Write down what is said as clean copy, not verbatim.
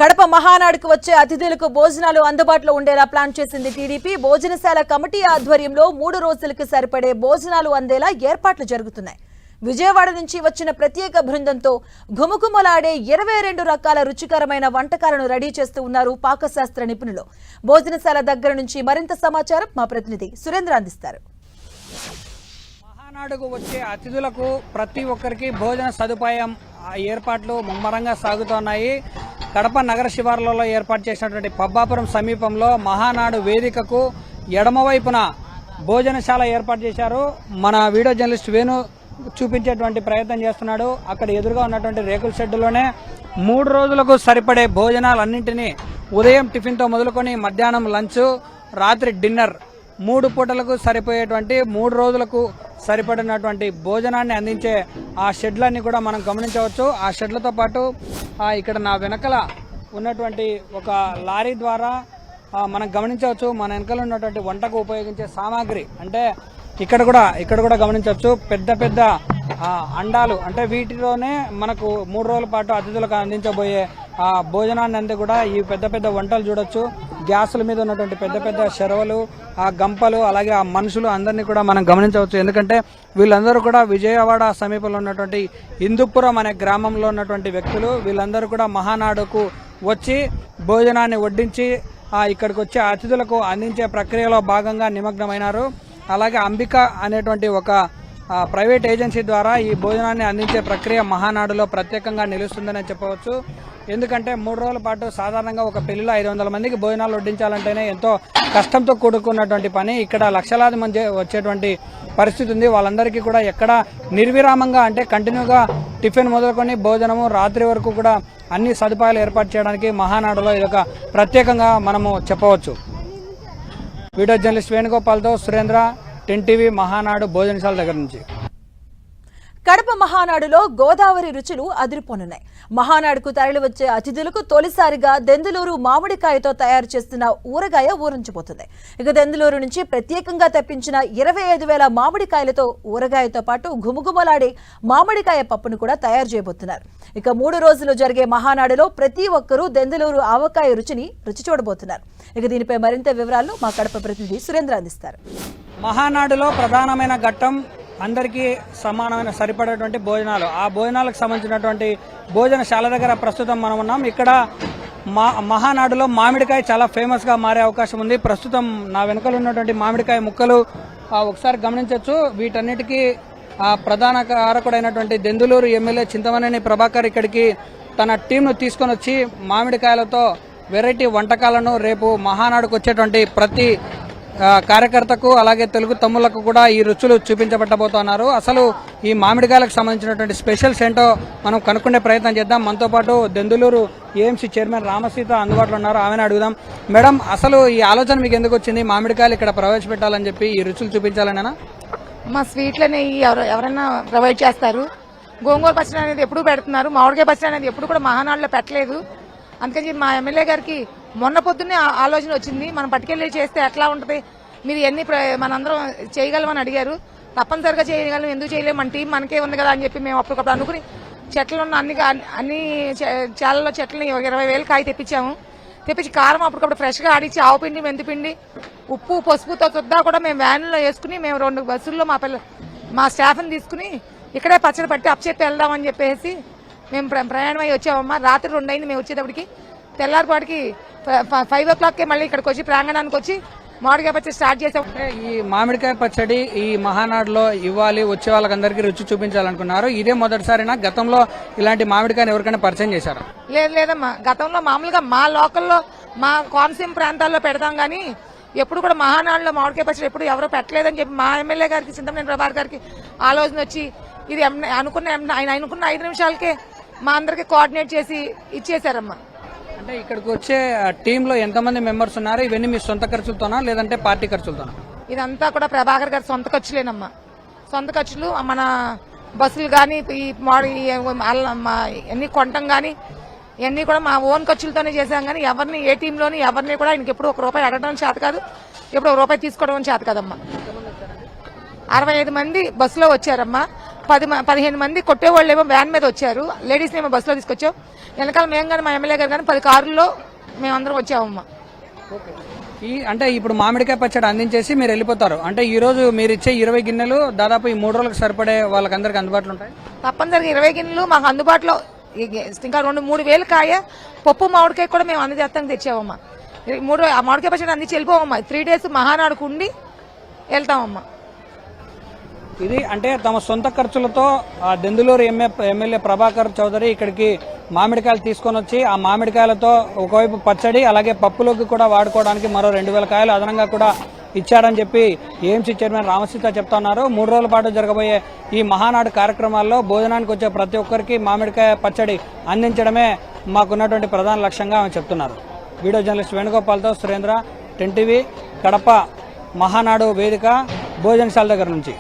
కడప మహానాడుకు వచ్చే అతిథులకు భోజనాలు అందుబాటులో ఉండేలా ప్లాన్ చేసింది టీడీపీ. భోజనశాల కమిటీ ఆధ్వర్యంలో 3 రోజులకు సరిపడే భోజనాలు అందేలా ఏర్పాట్లు జరుగుతున్నాయి. విజయవాడ నుంచి వచ్చిన ప్రత్యేక బృందంతో ఘుమఘుమలాడే 22 రకాల రుచికరమైన వంటకాలను రెడీ చేస్తూ ఉన్నారు పాకశాస్త్ర నిపుణులు. భోజనశాల దగ్గర నుంచి మరింత సమాచారం మా ప్రతినిధి సురేంద్ర అందిస్తారు. మహానాడుకు వచ్చే అతిథులకు ప్రతి ఒక్కరికి భోజన సదుపాయం ఏర్పాట్లు ముమ్మరంగా సాగుతున్నాయి. కడప నగర శివార్లలో ఏర్పాటు చేసినటువంటి పబ్బాపురం సమీపంలో మహానాడు వేదికకు ఎడమవైపున భోజనశాల ఏర్పాటు చేశారు. మన వీడియో జర్నలిస్ట్ వేణు చూపించేటువంటి ప్రయత్నం చేస్తున్నాడు. అక్కడ ఎదురుగా ఉన్నటువంటి రేకుల షెడ్డులోనే 3 రోజులకు సరిపడే భోజనాలన్నింటినీ ఉదయం టిఫిన్తో మొదలుకొని మధ్యాహ్నం లంచ్, రాత్రి డిన్నర్ 3 పూటలకు సరిపోయేటువంటి 3 రోజులకు సరిపడినటువంటి భోజనాన్ని అందించే ఆ షెడ్లన్నీ కూడా మనం గమనించవచ్చు. ఆ షెడ్లతో పాటు ఇక్కడ నా వెనకల ఉన్నటువంటి ఒక లారీ ద్వారా మనం గమనించవచ్చు మన వెనకాల ఉన్నటువంటి వంటకు ఉపయోగించే సామాగ్రి. అంటే ఇక్కడ కూడా గమనించవచ్చు పెద్ద పెద్ద అండాలు. అంటే వీటిలోనే మనకు 3 రోజుల పాటు అతిథులకు అందించబోయే ఆ భోజనాన్ని అంతా కూడా ఈ పెద్ద పెద్ద వంటలు చూడొచ్చు. గ్యాసుల మీద ఉన్నటువంటి పెద్ద పెద్ద చెరవలు, ఆ గంపలు, అలాగే ఆ మనుషులు అందరినీ కూడా మనం గమనించవచ్చు. ఎందుకంటే వీళ్ళందరూ కూడా విజయవాడ సమీపంలో ఉన్నటువంటి హిందూపురం అనే గ్రామంలో ఉన్నటువంటి వ్యక్తులు. వీళ్ళందరూ కూడా మహానాడుకు వచ్చి భోజనాన్ని వడ్డించి ఇక్కడికి వచ్చే అతిథులకు అందించే ప్రక్రియలో భాగంగా నిమగ్నమైనారు. అలాగే అంబిక అనేటువంటి ఒక ప్రైవేట్ ఏజెన్సీ ద్వారా ఈ భోజనాన్ని అందించే ప్రక్రియ మహానాడులో ప్రత్యేకంగా నిలుస్తుందని చెప్పవచ్చు. ఎందుకంటే 3 రోజుల పాటు సాధారణంగా ఒక పెళ్లిలో 500 మందికి భోజనాలు వడ్డించాలంటేనే ఎంతో కష్టంతో కూడుకున్నటువంటి పని. ఇక్కడ లక్షలాది మంది వచ్చేటువంటి పరిస్థితి ఉంది. వాళ్ళందరికీ కూడా ఎక్కడ నిర్విరామంగా అంటే కంటిన్యూగా టిఫిన్ మొదలుకొని భోజనము రాత్రి వరకు కూడా అన్ని సదుపాయాలు ఏర్పాటు చేయడానికి మహానాడులో ఇదొక ప్రత్యేకంగా మనము చెప్పవచ్చు. వీడియో జర్నలిస్ట్ వేణుగోపాల్తో సురేంద్ర, 10 టీవీ, మహానాడు భోజనశాల దగ్గర నుంచి. కడప మహానాడులో గోదావరి రుచులు అదిరిపోనున్నాయి. మహానాడుకు తరలివచ్చే అతిథులకు తొలిసారిగా దెందులూరు మామిడికాయతో తయారు చేస్తున్న ఊరగాయ ఊరించిపోతుంది. ఇక దెందులూరు నుంచి ప్రత్యేకంగా తెప్పించిన 25,000 మామిడికాయలతో ఊరగాయతో పాటు ఘుమఘుమలాడే మామిడికాయ పప్పును కూడా తయారు చేయబోతున్నారు. ఇక 3 రోజులు జరిగే మహానాడులో ప్రతి ఒక్కరూ దెందులూరు ఆవకాయ రుచి చూడబోతున్నారు. ఇక దీనిపై మరింత వివరాలను మా కడప ప్రతినిధి సురేంద్ర అందిస్తారు. మహానాడులో ప్రధానమైన ఘట్టం అందరికీ సమానమైన సరిపడేటువంటి భోజనాలు. ఆ భోజనాలకు సంబంధించినటువంటి భోజనశాల దగ్గర ప్రస్తుతం మనం ఉన్నాం. ఇక్కడ మహానాడులో మామిడికాయ చాలా ఫేమస్గా మారే అవకాశం ఉంది. ప్రస్తుతం నా వెనుకలు ఉన్నటువంటి మామిడికాయ ముక్కలు ఒకసారి గమనించవచ్చు. వీటన్నిటికీ ప్రధాన కారకుడైనటువంటి దెందులూరు ఎమ్మెల్యే చింతమనేని ప్రభాకర్ ఇక్కడికి తన టీంను తీసుకొని వచ్చి మామిడికాయలతో వెరైటీ వంటకాలను రేపు మహానాడుకు వచ్చేటువంటి ప్రతి కార్యకర్తకు అలాగే తెలుగు తమ్ముళ్లకు కూడా ఈ రుచులు చూపించబట్టబోతున్నారు. అసలు ఈ మామిడికాయలకు సంబంధించినటువంటి స్పెషల్స్ ఏంటో మనం కనుక్కునే ప్రయత్నం చేద్దాం. మనతో పాటు దెందులూరు ఏఎంసీ చైర్మన్ రామసీత అందుబాటులో ఉన్నారు. ఆమెను అడుగుదాం. మేడం, అసలు ఈ ఆలోచన మీకు ఎందుకు వచ్చింది? మామిడికాయలు ఇక్కడ ప్రవేశపెట్టాలని చెప్పి ఈ రుచులు చూపించాలనేనా? మా స్వీట్లని ఎవరైనా ప్రొవైడ్ చేస్తారు. గోంగూర పచ్చడి అనేది ఎప్పుడు పెడుతున్నారు, మామిడికాయ పచ్చడి అనేది ఎప్పుడు కూడా మహానాడులో పెట్టలేదు. అందుకని మా ఎమ్మెల్యే గారికి మొన్న పొద్దున్నే ఆలోచన వచ్చింది, మనం పట్టుకెళ్ళి చేస్తే ఎట్లా ఉంటుంది, మీరు ఎన్ని మనందరం చేయగలమని అడిగారు. తప్పనిసరిగా చేయగలం, ఎందుకు చేయలేము, మన టీం మనకే ఉంది కదా అని చెప్పి మేము అప్పటికప్పుడు అనుకుని చెట్లు ఉన్న అన్ని చాలలో చెట్లని 20,000 కాయ తెప్పించి కారం అప్పటికప్పుడు ఫ్రెష్గా ఆడించి ఆవుపిండి, మెంతిపిండి, ఉప్పు, పసుపుతో సుద్దా కూడా మేము వ్యాన్లో వేసుకుని మేము 2 బస్సుల్లో మా స్టాఫ్ని తీసుకుని ఇక్కడే పచ్చడి పట్టి అప్పచెప్పి వెళ్దామని చెప్పేసి మేము ప్రయాణమై వచ్చామమ్మా. రాత్రి 2 అయింది మేము వచ్చేటప్పటికి. తెల్లారిపాటికి 5 o'clockకే మళ్ళీ ఇక్కడికి వచ్చి ప్రాంగణానికి వచ్చి మామిడికాయ పచ్చడి స్టార్ట్ చేసాం. ఈ మామిడికాయ పచ్చడి ఈ మహానాడులో ఇవ్వాలి, వచ్చే వాళ్ళకందరికీ రుచి చూపించాలనుకున్నారు. ఇదే మొదటిసారినా? గతంలో ఇలాంటి మామిడికాయని ఎవరికైనా పరిచయం చేశారా? లేదమ్మా, గతంలో మామూలుగా మా లోకల్లో మా కోనసీమ ప్రాంతాల్లో పెడతాం కానీ ఎప్పుడు కూడా మహానాడులో మామిడికాయ పచ్చడి ఎప్పుడు ఎవరో పెట్టలేదని చెప్పి మా ఎమ్మెల్యే గారికి చింతమనేని ప్రభాకర్ గారికి ఆలోచన వచ్చి ఇది ఆయన అనుకున్న 5 నిమిషాలకే మా అందరికి కోఆర్డినేట్ చేసి ఇచ్చేసారమ్మా. అంటే ఇక్కడికి వచ్చే టీంలో ఎంతమంది మెంబర్స్ ఉన్నారు? ఇవన్నీ మీ సొంత ఖర్చులతోనా లేదంటే పార్టీ ఖర్చులతోనా? ఇదంతా కూడా ప్రభాకర్ గారి సొంత ఖర్చులేనమ్మా. సొంత ఖర్చులు, మన బస్సులు కానీ ఎన్ని కొనటం కానీ ఇవన్నీ కూడా మా ఓన్ ఖర్చులతోనే చేశాం. కానీ ఎవరిని ఏ టీంలోని ఎవరిని కూడా ఆయనకి ఎప్పుడు 1 రూపాయి అడగడం చేత కాదు, ఎప్పుడు 1 రూపాయి తీసుకోవడం చేత కదమ్మా. 65 మంది బస్సులో వచ్చారమ్మా. 15 మంది కొట్టేవాళ్ళు ఏమో వ్యాన్ మీద వచ్చారు, లేడీస్ ఏమో బస్సులో తీసుకొచ్చాం. వెనకాల మేము కానీ మా ఎమ్మెల్యే గారు కానీ 10 కారుల్లో మేమందరం వచ్చామమ్మా. అంటే ఇప్పుడు మామిడికాయ పచ్చడి అందించేసి మీరు వెళ్ళిపోతారు. అంటే ఈ రోజు మీరు ఇచ్చే 20 గిన్నెలు దాదాపు ఈ 3 రోజులకు సరిపడే వాళ్ళకందరికి అందుబాటులో ఉంటాయి. తప్పనిసరిగా 20 గిన్నెలు మాకు అందుబాటులో, ఇంకా 2-3 వేలు కాయ పప్పు మామిడికాయ కూడా మేము అందజేస్తానికి తెచ్చామమ్మా. ఆ మామిడికాయ పచ్చడి అందించి వెళ్ళిపోవమ్మా. 3 డేస్ మహానాడుకు ఉండి వెళ్తామమ్మా. ఇది అంటే తమ సొంత ఖర్చులతో దెందులూరు ఎమ్మెల్యే ప్రభాకర్ చౌదరి ఇక్కడికి మామిడికాయలు తీసుకొని వచ్చి ఆ మామిడికాయలతో ఒకవైపు పచ్చడి అలాగే పప్పులోకి కూడా వాడుకోవడానికి మరో 2000 కాయలు అదనంగా కూడా ఇచ్చాడని చెప్పి ఏఎంసీ చైర్మన్ రామసీత చెప్తా ఉన్నారు. 3 రోజుల పాటు జరగబోయే ఈ మహానాడు కార్యక్రమాల్లో భోజనానికి వచ్చే ప్రతి ఒక్కరికి మామిడికాయ పచ్చడి అందించడమే మాకున్నటువంటి ప్రధాన లక్ష్యంగా ఆమె చెప్తున్నారు. వీడియో జర్నలిస్ట్ వేణుగోపాల్తో సురేంద్ర, 10 టీవీ, కడప మహానాడు వేదిక భోజనశాల దగ్గర నుంచి.